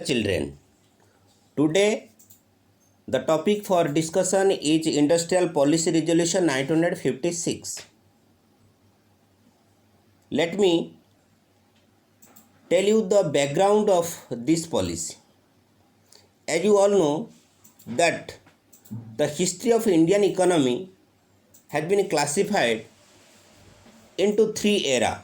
Children, today the topic for discussion is Industrial Policy Resolution 1956. Let me tell you the background of this policy. As you all know that the history of Indian economy has been classified into three eras.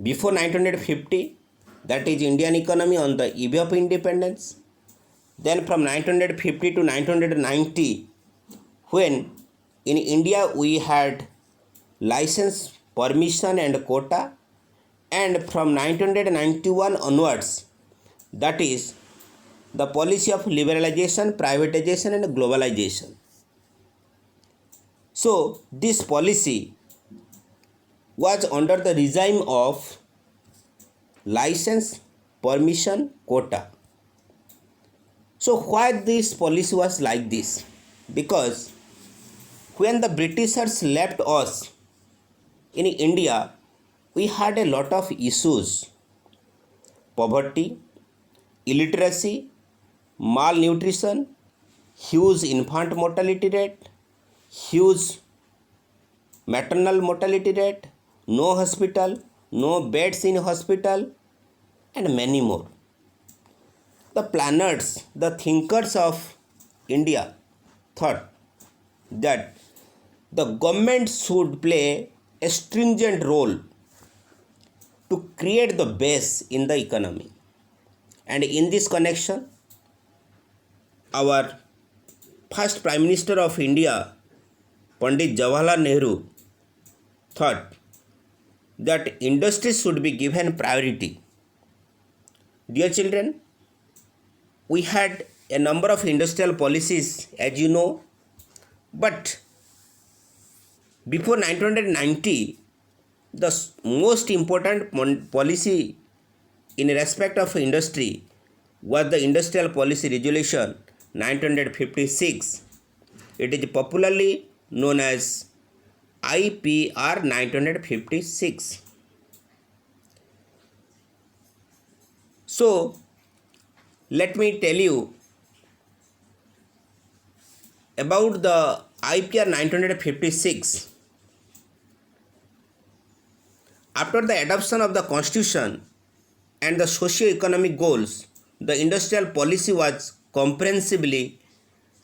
Before 1950, that is Indian economy on the eve of independence. Then from 1950 to 1990, when in India we had license, permission and quota, and from 1991 onwards, that is the policy of liberalization, privatization and globalization. So this policy was under the regime of license, permission, quota. So why this policy was like this? Because when the Britishers left us in India, we had a lot of issues: poverty, illiteracy, malnutrition, huge infant mortality rate, huge maternal mortality rate, no hospital, no beds in hospital, and many more. The planners, the thinkers of India thought that the government should play a stringent role to create the base in the economy. And in this connection, our first Prime Minister of India, Pandit Jawaharlal Nehru, thought that industries should be given priority. Dear children, we had a number of industrial policies, as you know, but before 1990, the most important policy in respect of industry was the Industrial Policy Resolution 1956. It is popularly known as IPR 1956. So, let me tell you about the IPR 1956. After the adoption of the Constitution and the socio-economic goals, the industrial policy was comprehensively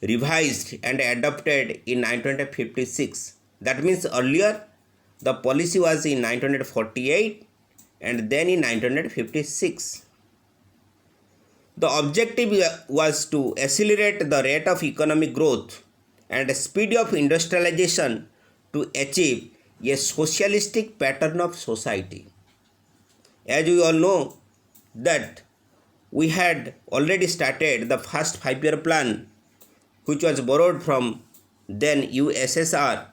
revised and adopted in 1956. That means earlier the policy was in 1948 and then in 1956. The objective was to accelerate the rate of economic growth and speed of industrialization to achieve a socialistic pattern of society. As we all know that we had already started the first 5-year plan, which was borrowed from then USSR.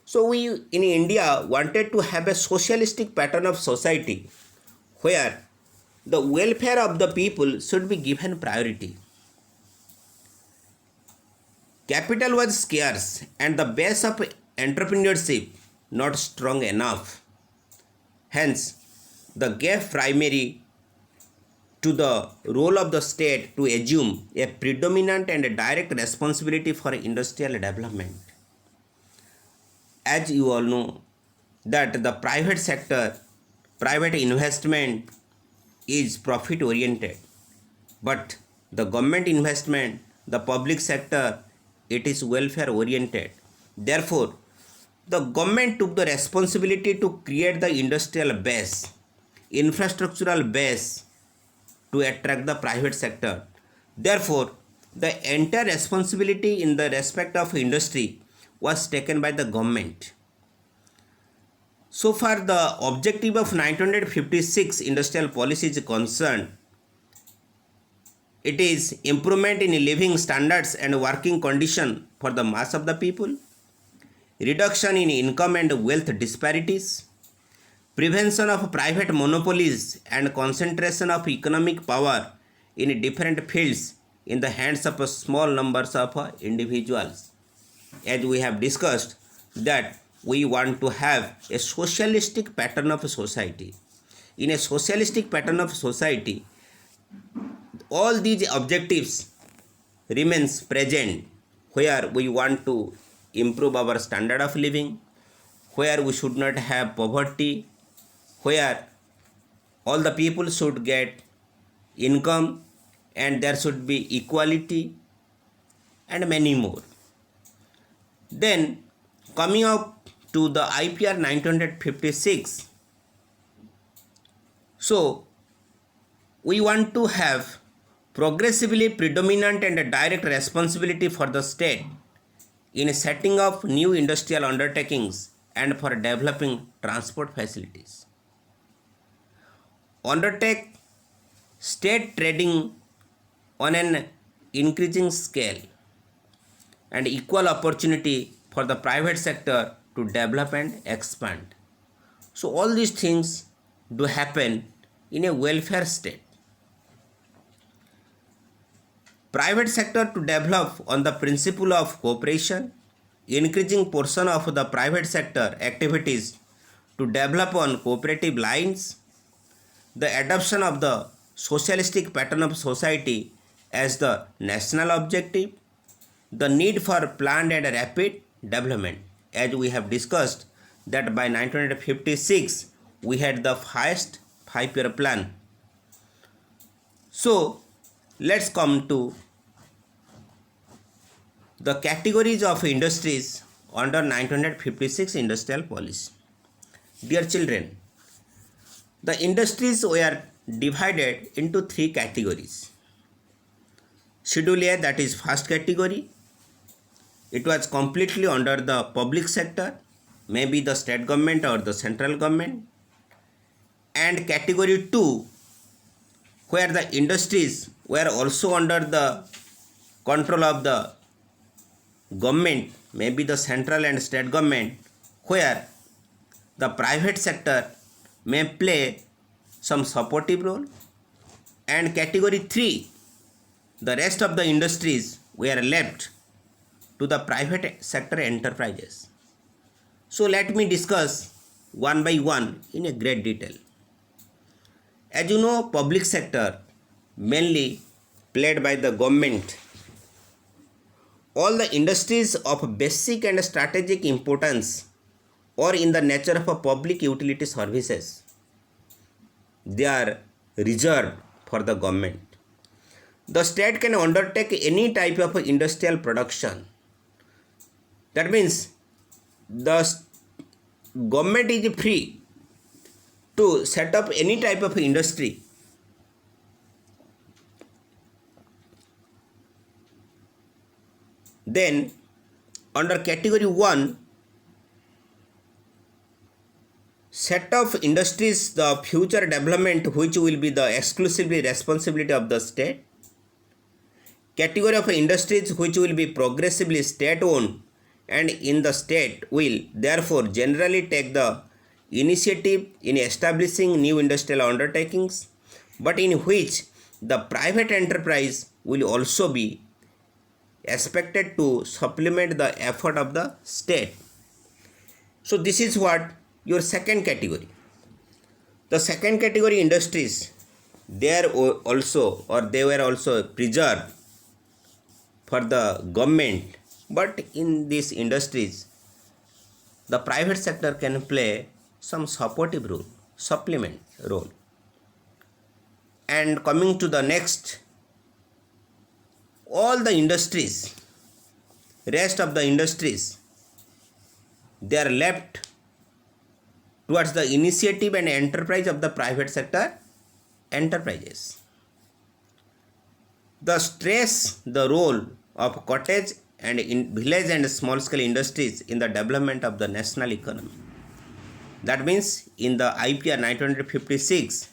So we in India wanted to have a socialistic pattern of society where the welfare of the people should be given priority. Capital was scarce and the base of entrepreneurship not strong enough. Hence, the gap primary to the role of the state to assume a predominant and a direct responsibility for industrial development. As you all know that the private sector, private investment is profit oriented, but the government investment, the public sector, it is welfare oriented. Therefore, the government took the responsibility to create the industrial base, infrastructural base to attract the private sector. Therefore, the entire responsibility in the respect of industry was taken by the government. So far, the objective of 1956 industrial policy is concerned, it is improvement in living standards and working condition for the mass of the people, reduction in income and wealth disparities, prevention of private monopolies and concentration of economic power in different fields in the hands of a small numbers of individuals. As we have discussed that we want to have a socialistic pattern of society. In a socialistic pattern of society, all these objectives remains present, where we want to improve our standard of living, where we should not have poverty, where all the people should get income and there should be equality and many more. Then coming up to the IPR 1956, so we want to have progressively predominant and a direct responsibility for the state in setting up new industrial undertakings and for developing transport facilities. Undertake state trading on an increasing scale and equal opportunity for the private sector to develop and expand. So all these things do happen in a welfare state. Private sector to develop on the principle of cooperation, increasing portion of the private sector activities to develop on cooperative lines, the adoption of the socialistic pattern of society as the national objective, the need for planned and rapid development. As we have discussed that by 1956 we had the first 5-year plan. So let's come to the categories of industries under 1956 industrial policy. Dear children, the industries were divided into 3 categories. Schedule A, that is first category. It was completely under the public sector, maybe the state government or the central government. And category 2, where the industries were also under the control of the government, maybe the central and state government, where the private sector may play some supportive role. And category 3, the rest of the industries were left to the private sector enterprises. So let me discuss one by one in a great detail. As you know, public sector mainly played by the government. All the industries of basic and strategic importance or in the nature of a public utility services, they are reserved for the government. The state can undertake any type of industrial production. That means the government is free to set up any type of industry. Then under category 1, set of industries, the future development which will be the exclusively responsibility of the state. Category of industries which will be progressively state owned and in the state will therefore generally take the initiative in establishing new industrial undertakings, but in which the private enterprise will also be expected to supplement the effort of the state. So this is what your second category. The second category industries, they were also preserved for the government, but in these industries the private sector can play some supportive role, supplement role. And coming to the next, all the industries, rest of the industries, they are left towards the initiative and enterprise of the private sector enterprises. The stress the role of cottage and in village and small scale industries in the development of the national economy. That means in the IPR 1956,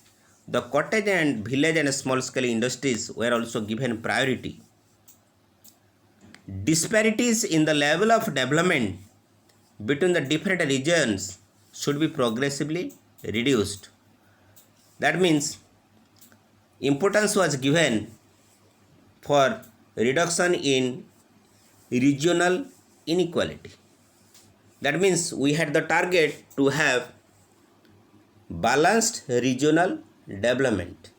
the cottage and village and small scale industries were also given priority. Disparities in the level of development between the different regions should be progressively reduced. That means importance was given for reduction in regional inequality. That means we had the target to have balanced regional development.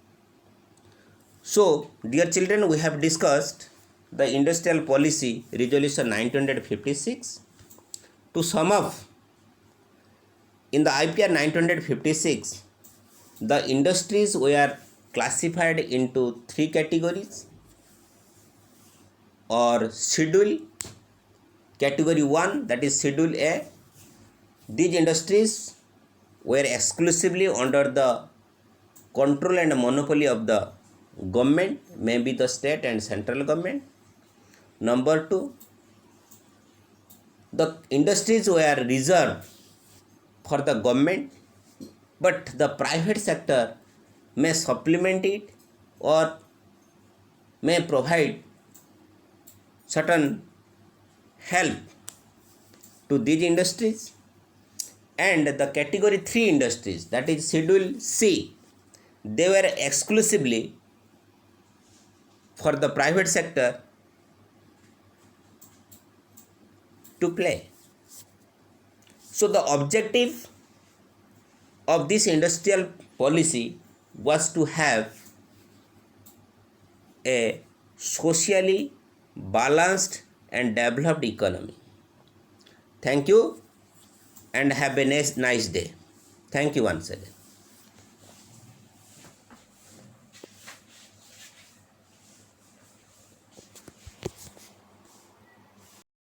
So, dear children, we have discussed the industrial policy resolution 1956. To sum up, in the IPR 1956, the industries were classified into three categories or schedule. Category 1, that is schedule A. These industries were exclusively under the control and monopoly of the government, maybe the state and central government. Number 2, the industries were reserved for the government, but the private sector may supplement it or may provide certain help to these industries. And the category 3 industries, that is schedule C, they were exclusively for the private sector to play. So the objective of this industrial policy was to have a socially balanced and developed economy. Thank you and have a nice day. Thank you once again.